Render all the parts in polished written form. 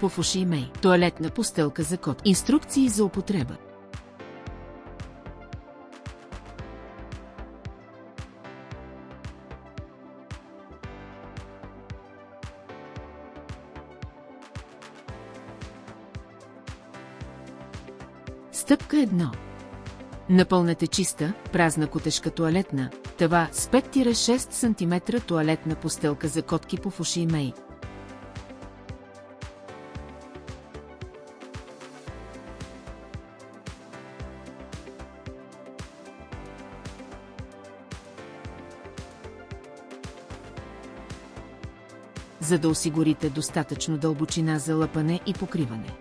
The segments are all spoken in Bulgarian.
Пуфуши Мей. Тоалетна постелка за кот. Инструкции за употреба. Стъпка 1. Напълнете чиста, празна котешка тоалетна тава с 5-6 см тоалетна постелка за котки Пуфуши Мей. За да осигурите достатъчно дълбочина за лъпане и покриване.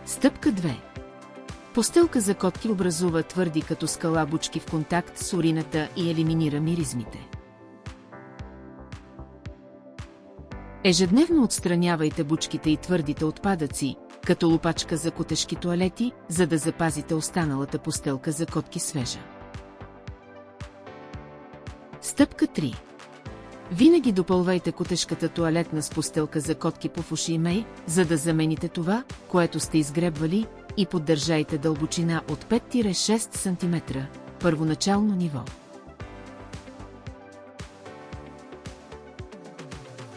Стъпка 2. Постелка за котки образува твърди като скала бучки в контакт с урината и елиминира миризмите. Ежедневно отстранявайте бучките и твърдите отпадъци, като лопачка за котешки тоалети, за да запазите останалата постелка за котки свежа. Стъпка 3. Винаги допълвайте котешката тоалетна с постелка за котки Пуфуши Мей, за да замените това, което сте изгребвали, и поддържайте дълбочина от 5-6 см, първоначално ниво.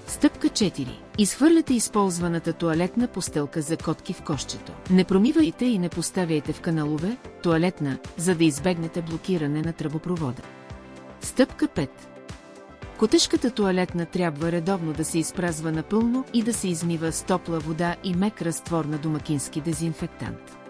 Стъпка 4. Изхвърляте използваната тоалетна постелка за котки в кошчето. Не промивайте и не поставяйте в каналове тоалетна, за да избегнете блокиране на тръбопровода. Стъпка 5. Котешката тоалетна трябва редовно да се изпразва напълно и да се измива с топла вода и мек разтвор на домакински дезинфектант.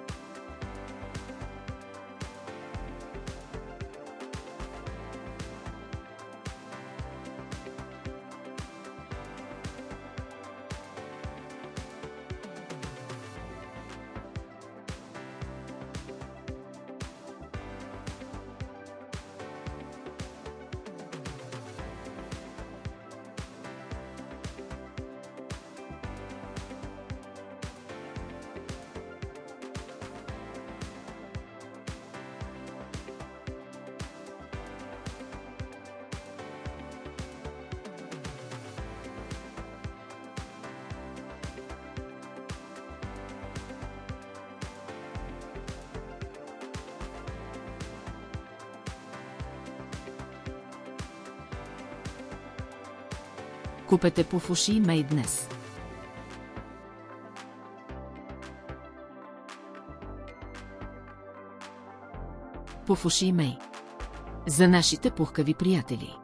Купете Пуфуши Мей днес. Пуфуши Мей. За нашите пухкави приятели.